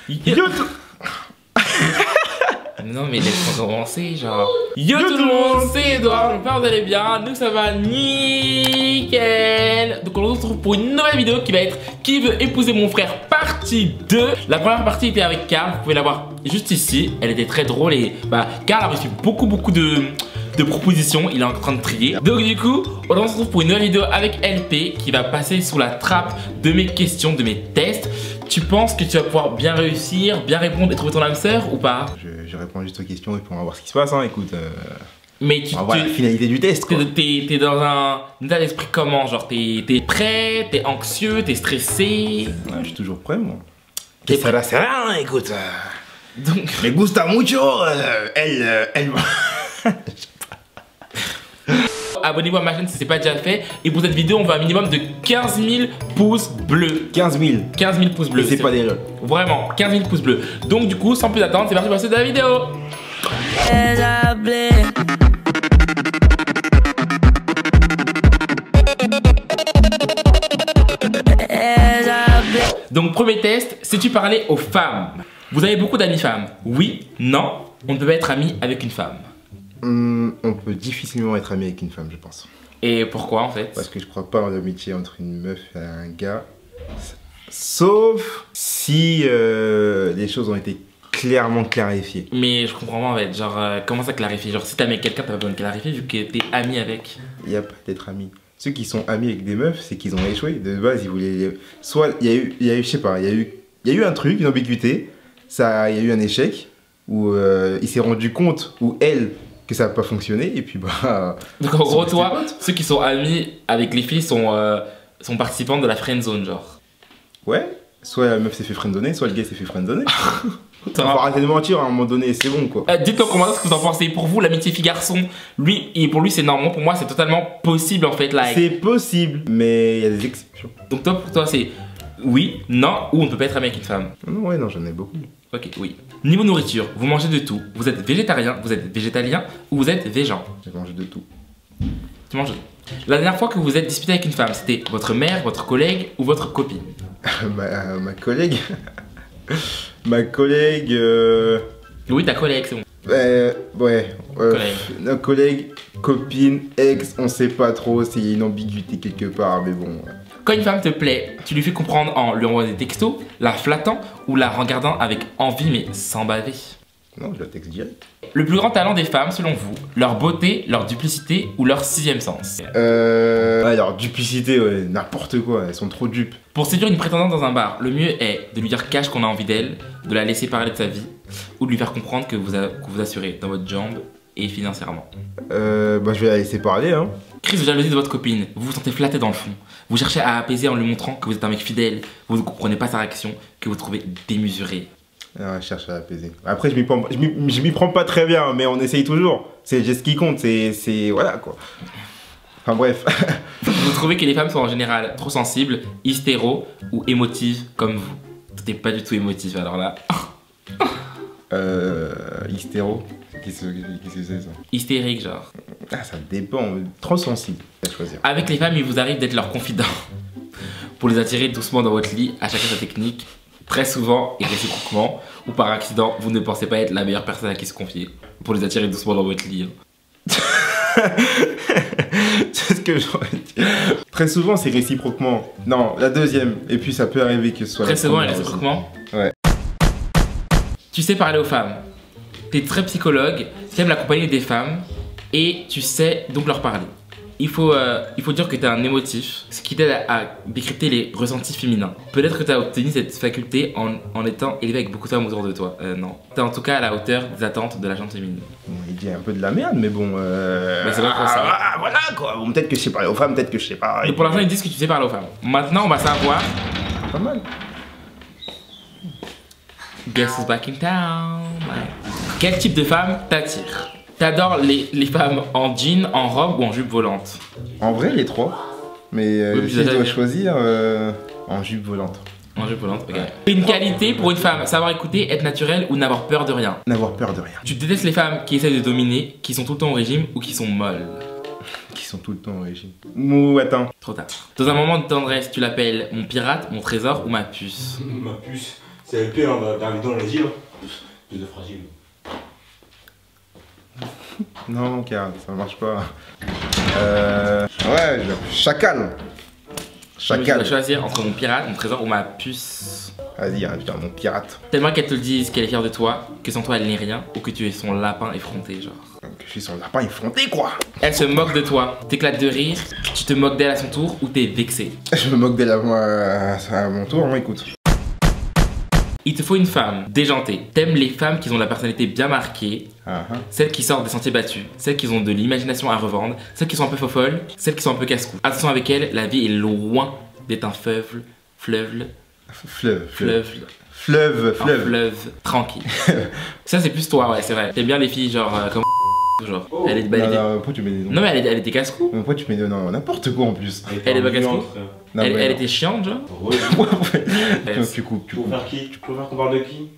Yo Non mais laisse-moi commencer genre. Yo tout le monde, c'est Edouard, j'espère que vous allez bien, nous ça va nickel. Donc on se retrouve pour une nouvelle vidéo qui va être Qui veut épouser mon frère partie 2. La première partie était avec Carl, vous pouvez la voir juste ici, elle était très drôle et Carl a reçu beaucoup de propositions, il est en train de trier. Donc du coup, on se retrouve pour une nouvelle vidéo avec LP qui va passer sous la trappe de mes questions, de mes tests. Tu penses que tu vas pouvoir bien réussir, bien répondre et trouver ton âme sœur ou pas? Je réponds juste aux questions et puis on va voir ce qui se passe, hein, écoute. Mais on va voir la finalité du test, quoi. T'es dans un état d'esprit comment? Genre t'es prêt, t'es anxieux, t'es stressé? Ouais, je suis toujours prêt, moi. T'es prêt? C'est rien, écoute. Donc... Me gusta mucho, elle... Abonnez-vous à ma chaîne si c'est pas déjà fait. Et pour cette vidéo, on va un minimum de 15 000 pouces bleus. 15 000. 15 000 pouces bleus. C'est pas des lol. Vraiment, 15 000 pouces bleus. Donc du coup, sans plus attendre, c'est parti pour la suite de la vidéo. Donc premier test, sais-tu parler aux femmes? Vous avez beaucoup d'amis femmes? Oui, non, on ne peut pas être ami avec une femme. On peut difficilement être ami avec une femme, je pense. Et pourquoi en fait? Parce que je crois pas en amitié entre une meuf et un gars. Sauf si les choses ont été clairement clarifiées. Mais je comprends pas en fait, genre comment ça clarifier? Genre si t'aimes avec quelqu'un, t'as pas besoin de clarifier vu que t'es ami avec. Il n'y a pas d'être ami. Ceux qui sont amis avec des meufs, c'est qu'ils ont échoué. De base, ils voulaient... Soit il y a eu, je sais pas, il y a eu un truc, une ambiguïté. Il y a eu un échec où il s'est rendu compte, ou elle, que ça n'a pas fonctionné, et puis Donc en gros, toi, ceux qui sont amis avec les filles sont participants de la friend zone, genre. Ouais, soit la meuf s'est fait friendzoner, soit le gars s'est fait friendzoner. Faut arrêter de mentir à un moment donné, c'est bon quoi. Dites-moi comment ce que vous en pensez. Pour vous, l'amitié fille-garçon, pour lui c'est normal, pour moi c'est totalement possible en fait. Like. C'est possible, mais il y a des exceptions. Donc toi, pour toi c'est oui, non, ou on ne peut pas être ami avec une femme? Non, ouais, non, j'en ai beaucoup. Ok, oui. Niveau nourriture, vous mangez de tout. Vous êtes végétarien, vous êtes végétalien ou vous êtes végan? J'ai mangé de tout. Tu manges de tout. La dernière fois que vous êtes disputé avec une femme, c'était votre mère, votre collègue ou votre copine? ma collègue. Ma collègue. Oui, ta collègue, c'est bon. Ouais. Notre collègue, copine, ex, on sait pas trop s'il y a une ambiguïté quelque part, mais bon. Quand une femme te plaît, tu lui fais comprendre en lui envoyant des textos, la flattant ou la regardant avec envie mais sans baver? Non, je la texte direct. Le plus grand talent des femmes, selon vous, leur beauté, leur duplicité ou leur sixième sens? Ouais, leur duplicité, ouais, n'importe quoi, elles sont trop dupes. Pour séduire une prétendante dans un bar, le mieux est de lui dire cash qu'on a envie d'elle, de la laisser parler de sa vie, ou de lui faire comprendre que vous assurez dans votre jambe et financièrement. Je vais la laisser parler, hein. Crise de jalousie de votre copine, vous vous sentez flatté dans le fond. Vous cherchez à apaiser en lui montrant que vous êtes un mec fidèle, vous ne comprenez pas sa réaction, que vous trouvez démesuré. Ouais, je cherche à apaiser. Après, je m'y prends pas très bien, mais on essaye toujours. C'est le geste qui compte, c'est... Voilà, quoi. Enfin, bref. Vous trouvez que les femmes sont en général trop sensibles, hystéro ou émotives comme vous? T'es pas du tout émotif, alors là. Hystéro? Qu'est-ce que c'est, ça? Hystérique, genre. Ah, ça dépend. Trop sensible à choisir. Avec les femmes, il vous arrive d'être leur confident. Pour les attirer doucement dans votre lit, à chacun sa technique. Très souvent et réciproquement, ou par accident, vous ne pensez pas être la meilleure personne à qui se confier. Pour les attirer doucement dans votre lit. C'est ce que j'aurais dit. Très souvent, c'est réciproquement. Non, la deuxième. Et puis, ça peut arriver que ce soit très souvent et réciproquement aussi. Ouais. Tu sais parler aux femmes. T'es très psychologue, tu aimes la compagnie des femmes et tu sais donc leur parler. Il faut dire que tu es un émotif, ce qui t'aide à décrypter les ressentis féminins. Peut-être que tu as obtenu cette faculté en étant élevé avec beaucoup de femmes autour de toi. Non. Tu es en tout cas à la hauteur des attentes de la gente féminine. Bon, il dit un peu de la merde, mais bon... Mais c'est pas pour ça. Voilà quoi. Bon, peut-être que je sais parler aux femmes, peut-être que je sais pas. Et pour l'instant, ils disent que tu sais parler aux femmes. Maintenant, on va savoir... Pas mal. Guess who's back in town? Quel type de femme t'attire? T'adores les femmes en jean, en robe ou en jupe volante? En vrai, les trois. Mais oui, si je dois choisir, en jupe volante. En jupe volante, ok. Une qualité pour une femme, savoir écouter, être naturelle ou n'avoir peur de rien? N'avoir peur de rien. Tu détestes les femmes qui essaient de dominer, qui sont tout le temps au régime ou qui sont molles? Qui sont tout le temps au régime. Ou attends. Trop tard. Dans un moment de tendresse, tu l'appelles mon pirate, mon trésor ou ma puce? Ma puce. C'est épais, hein, dans la vidéo, on l'a dit. Plus de fragile. Non, car ça marche pas. Ouais, chacal. Je dois Chacal. choisir entre mon pirate, mon trésor ou ma puce. Vas-y, hein, putain, mon pirate. Tellement qu'elle te le dise qu'elle est fière de toi, que sans toi elle n'est rien, ou que tu es son lapin effronté, genre. Que je suis son lapin effronté, quoi. Elle se moque de toi, t'éclates de rire, tu te moques d'elle à son tour ou t'es vexé. Je me moque d'elle à mon tour, hein, écoute. Il te faut une femme déjantée. T'aimes les femmes qui ont la personnalité bien marquée, celles qui sortent des sentiers battus, celles qui ont de l'imagination à revendre, celles qui sont un peu folles, celles qui sont un peu casse-cou. Attention avec elles, la vie est loin d'être un fleuve tranquille. Ça c'est plus toi, ouais, c'est vrai. T'aimes bien les filles genre comme genre. Oh. Elle est de belle. Non, pourquoi tu mets des noms? Non mais elle était casse-cou. Pourquoi tu mets des noms? N'importe quoi en plus. Elle est pas casse-cou. Non, Elle était chiante genre. Ouais. Tu coupes, Tu préfères qui? Tu préfères qu'on parle de qui?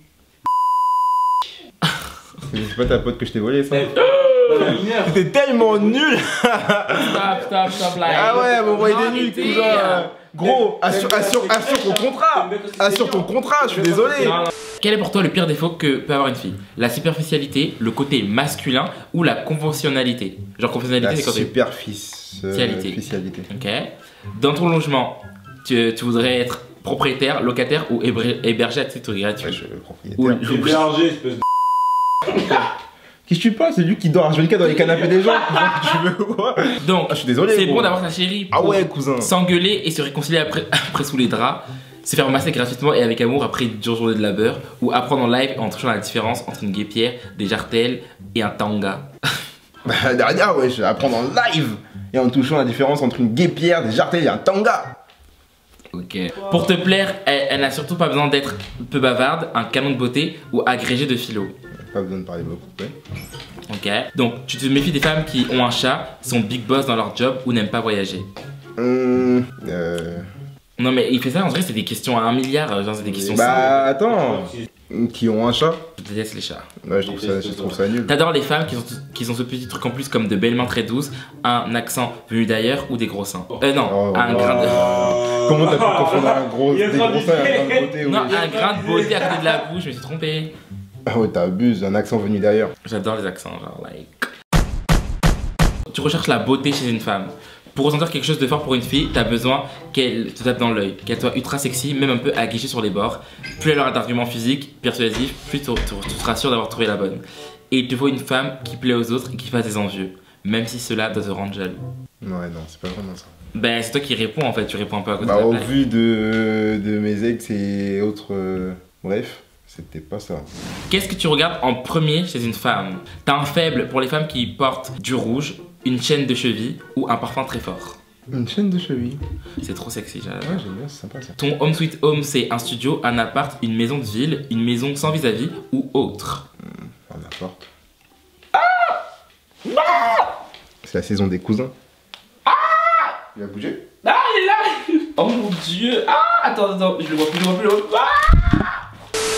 C'est pas ta pote que je t'ai volé ça? La lumière. T'es tellement nul. Stop, like. Ah ouais, vous voyez des nuls, Arrêtez. cousin. Gros, assure ton contrat. Assure ton contrat, je suis désolé. Non. Quel est pour toi le pire défaut que peut avoir une fille? La superficialité, le côté masculin ou la conventionnalité? Genre conventionnalité La c'est quand tu... superficialité. Ok. Dans ton logement, tu voudrais être propriétaire, locataire ou hébergé à titre gratuit? Ouais, je suis le propriétaire. Ou Hébergé, espèce de. Qui je suis pas, c'est lui qui dort H24 dans les canapés des gens. Tu veux quoi? Donc, Ah, je suis désolé. c'est gros. bon d'avoir sa chérie Ah pour ouais, cousin. s'engueuler et se réconcilier après sous les draps, se faire masser gratuitement et avec amour après une dure journée de labeur, ou apprendre en live en touchant la différence entre une guêpière, des jartelles et un tanga. Bah, derrière, ouais, je vais apprendre en live. Et en touchant la différence entre une guêpière, des jartelles et un tanga. Ok. Pour te plaire, elle n'a surtout pas besoin d'être peu bavarde, un canon de beauté ou agrégé de philo. Pas besoin de parler beaucoup, ouais. Ok. Donc, tu te méfies des femmes qui ont un chat, sont big boss dans leur job ou n'aiment pas voyager. Non Non, mais il fait ça, en vrai, c'est des questions à 1 milliard, genre, c'est des questions Bah attends, qui ont un chat? simples. Je déteste les chats. Ouais, je trouve ça nul. T'adores les femmes qui ont ce petit truc en plus, comme de belles mains très douces, un accent venu d'ailleurs ou des gros seins. Non, Oh, un grain de. Comment t'as pu confondre des gros seins et un grain de beauté? Non, Oui. un grain de beauté à côté de la bouche, je me suis trompé. Ah ouais, t'abuses, un accent venu d'ailleurs. J'adore les accents, genre, like. Tu recherches la beauté chez une femme. Pour ressentir quelque chose de fort pour une fille, t'as besoin qu'elle te tape dans l'œil, qu'elle soit ultra sexy, même un peu aguichée sur les bords. Plus elle aura d'arguments physiques, persuasifs, plus tu seras sûr d'avoir trouvé la bonne. Et il te faut une femme qui plaît aux autres et qui fasse des envieux, même si cela doit te rendre jaloux. Ouais, non, c'est pas vraiment ça. Ben, c'est toi qui réponds en fait, tu réponds un peu à côté Bah, de la au plaque. vu de mes ex et autres. Bref, c'était pas ça. Qu'est-ce que tu regardes en premier chez une femme? T'as un faible pour les femmes qui portent du rouge, une chaîne de cheville ou un parfum très fort. Une chaîne de cheville. C'est trop sexy, j'adore. Ouais, j'aime bien, c'est sympa ça. Ton home sweet home, c'est un studio, un appart, une maison de ville, une maison sans vis-à-vis ou autre. Un appart. C'est la saison des cousins. Il a bougé? Ah, il est là. Oh mon dieu. Ah, attends, je le vois plus,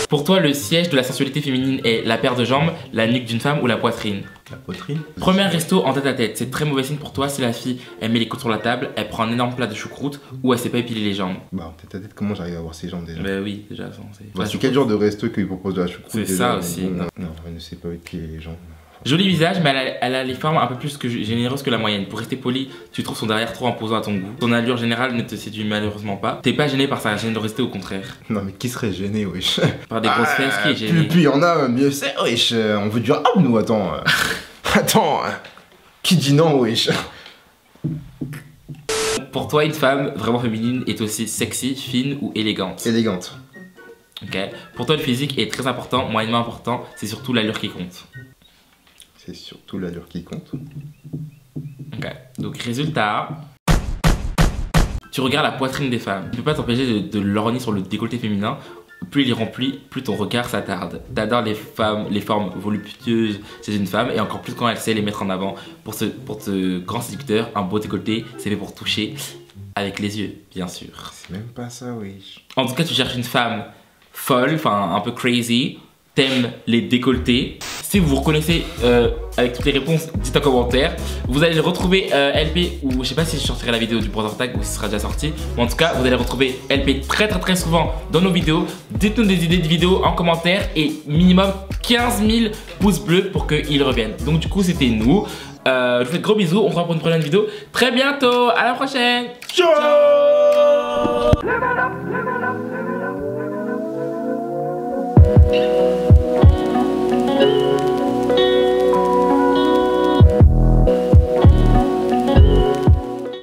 Pour toi, le siège de la sensualité féminine est la paire de jambes, la nuque d'une femme ou la poitrine? La poitrine. Premier resto en tête à tête, c'est très mauvais signe pour toi si la fille elle met les coudes sur la table, elle prend un énorme plat de choucroute ou elle sait pas épiler les jambes. Bah, tête à tête, comment j'arrive à voir ces jambes déjà? Bah oui, déjà, ça, c'est. Bah, c'est quel genre de resto qu'il propose de la choucroute? C'est déjà? ça aussi. Non, je ne sais pas épiler les jambes. Joli visage, mais elle a les formes un peu plus généreuses que la moyenne. Pour rester poli, tu trouves son derrière trop imposant à ton goût. Ton allure générale ne te séduit malheureusement pas. T'es pas gêné par sa générosité, au contraire. Non, mais qui serait gêné, wesh? Par des grosses fesses, qui est gêné? Plus il y en a, mieux c'est, wesh. On veut du rap, nous, attends. Attends. Qui dit non, wesh? Pour toi, une femme vraiment féminine est aussi sexy, fine ou élégante? Élégante. Ok. Pour toi, le physique est très important, moyennement important, c'est surtout l'allure qui compte. C'est surtout l'allure qui compte. Ok. Donc, résultat. Tu regardes la poitrine des femmes. Tu peux pas t'empêcher de lorgner sur le décolleté féminin. Plus il est rempli, plus ton regard s'attarde. T'adores les formes voluptueuses chez une femme et encore plus quand elle sait les mettre en avant. Pour ce grand séducteur, un beau décolleté, c'est fait pour toucher avec les yeux, bien sûr. C'est même pas ça, wesh. En tout cas, tu cherches une femme folle, enfin un peu crazy. T'aimes les décolletés, Si vous vous reconnaissez avec toutes les réponses, dites en commentaire. Vous allez retrouver LP, ou je sais pas si je sortirai la vidéo du Brother Tag ou si ce sera déjà sorti. Mais en tout cas, vous allez retrouver LP très souvent dans nos vidéos. Dites-nous des idées de vidéos en commentaire et minimum 15 000 pouces bleus pour qu'il revienne. Donc du coup, c'était nous. Je vous fais de gros bisous. On se revoit pour une prochaine vidéo très bientôt. À la prochaine. Ciao. Live it up.